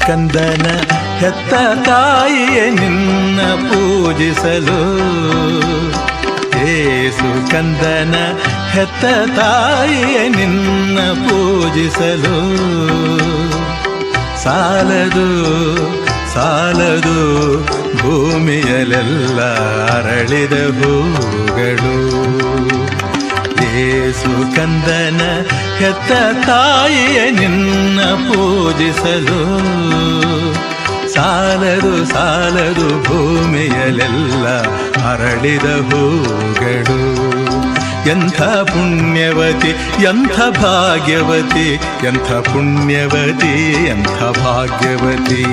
ಕಂದನ ಹೆತ್ತ ತಾಯಿಯೇ ನಿನ್ನ ಪೂಜಿಸಲು. ಏಸು ಕಂದನ ಹೆತ್ತ ತಾಯಿಯೇ ನಿನ್ನ ಪೂಜಿಸಲು. ಸಾಲದು ಸಾಲದು ಭೂಮಿಯಲೆಲ್ಲ ಅರಳಿದ ಹೂಗಳು. ಏಸು ಕಂದನ ಹೆತ್ತ ತಾಯಿಯೇ ನಿನ್ನ ಪೂಜಿಸಲು. ಸಾಲದು ಸಾಲದು ಭೂಮಿಯಲೆಲ್ಲ ಅರಳಿದ ಹೂಗಳು. ಎಂಥ ಪುಣ್ಯವತಿ ಎಂಥ ಭಾಗ್ಯವತಿ, ಎಂಥ ಪುಣ್ಯವತಿ ಎಂಥ ಭಾಗ್ಯವತಿ.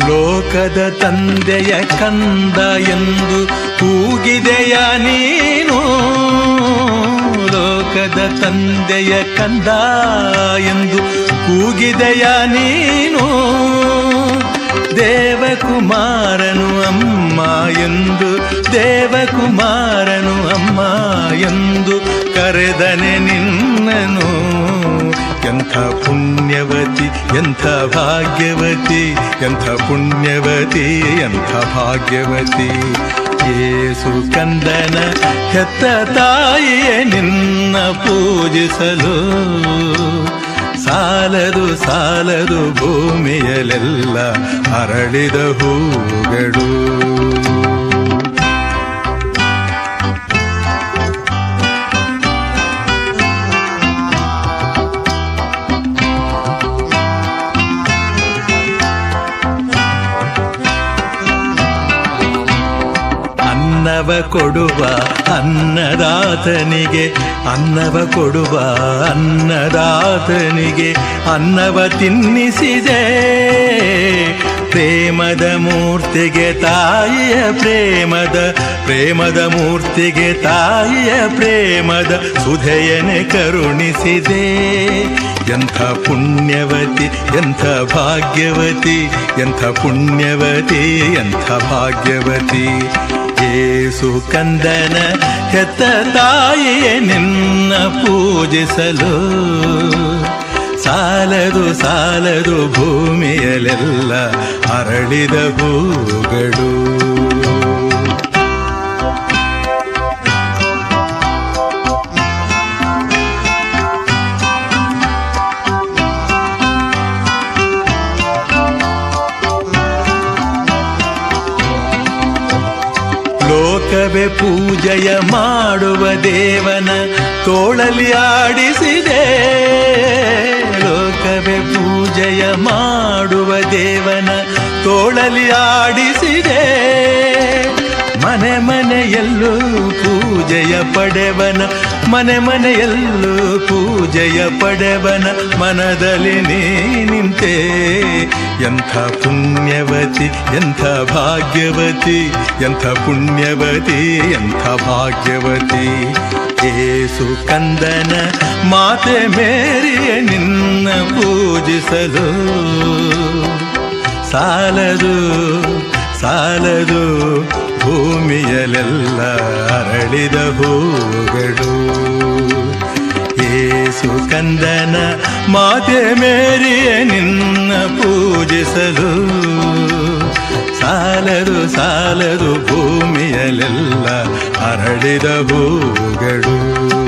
ಲೋಕದ ತಂದೆಯ ಕಂದ ಎಂದು ಕೂಗಿದೆಯ ನೀನು. ಲೋಕದ ತಂದೆಯ ಕಂದ ಎಂದು ಕೂಗಿದೆಯ ನೀನು. ದೇವಕುಮಾರನು ಅಮ್ಮ ಎಂದು, ದೇವಕುಮಾರನು ಅಮ್ಮ ಎಂದು ಕರೆದನೆ ನಿನ್ನನು. ಎಂಥ ಪುಣ್ಯವತಿ ಎಂಥ ಭಾಗ್ಯವತಿ, ಎಂಥ ಪುಣ್ಯವತಿ ಎಂಥ ಭಾಗ್ಯವತಿ. ಏಸು ಕಂದನ ಹೆತ್ತ ತಾಯಿಯೇ ನಿನ್ನ ಪೂಜಿಸಲು. ಸಾಲದು ಸಾಲದು ಭೂಮಿಯಲೆಲ್ಲ ಅರಳಿದ ಹೂಗಳು. ಅನ್ನವ ಕೊಡುವ ಅನ್ನದಾತನಿಗೆ, ಅನ್ನವ ಕೊಡುವ ಅನ್ನದಾತನಿಗೆ ಅನ್ನವ ತಿನ್ನಿಸಿದೆ. ಪ್ರೇಮದ ಮೂರ್ತಿಗೆ ತಾಯಿಯ ಪ್ರೇಮದ ಮೂರ್ತಿಗೆ ತಾಯಿಯ ಪ್ರೇಮದ ಸುಧೆಯನೆ ಕರುಣಿಸಿದೆ. ಎಂಥ ಪುಣ್ಯವತಿ ಎಂಥ ಭಾಗ್ಯವತಿ, ಎಂಥ ಪುಣ್ಯವತಿ ಎಂಥ ಭಾಗ್ಯವತಿ. ಏಸು ಕಂದನ ಹೆತ್ತ ತಾಯಿಯೇ ನಿನ್ನ ಪೂಜಿಸಲು. ಸಾಲದು ಸಾಲದು ಭೂಮಿಯಲೆಲ್ಲ ಅರಳಿದ ಹೂಗಳು. ಲೋಕವೇ ಪೂಜೆಯ ಮಾಡುವ ದೇವನ ತೋಳಲಿ ಆಡಿಸಿದೆ. ಲೋಕವೇ ಪೂಜೆಯ ಮಾಡುವ ದೇವನ ತೋಳಲಿ ಆಡಿಸಿದೆ. ಮನೆ ಮನೆಯಲ್ಲೂ ಪೂಜೆಯ ಪಡೆವನ, ಮನೆ ಮನೆಯಲ್ಲೂ ಪೂಜೆಯ ಪಡೆವನ ಮನದಲ್ಲಿ ನೀ ನಿಂತೆ. ಎಂಥ ಪುಣ್ಯವತಿ ಎಂಥ ಭಾಗ್ಯವತಿ, ಎಂಥ ಪುಣ್ಯವತಿ ಎಂಥ ಭಾಗ್ಯವತಿ. ಏಸು ಕಂದನ ಮಾತೆ ಮೇರಿಯ ನಿನ್ನ ಪೂಜಿಸಲು. ಸಾಲದು ಸಾಲದು ಭೂಮಿಯಲೆಲ್ಲ ಅರಳಿದ ಹೂಗಳು. ಏಸು ಕಂದನ ಮಾತೆ ಮೇರಿಯ ನಿನ್ನ ಪೂಜಿಸಲು. ಸಾಲದು ಸಾಲದು ಭೂಮಿಯಲೆಲ್ಲ ಅರಳಿದ ಹೂಗಳು.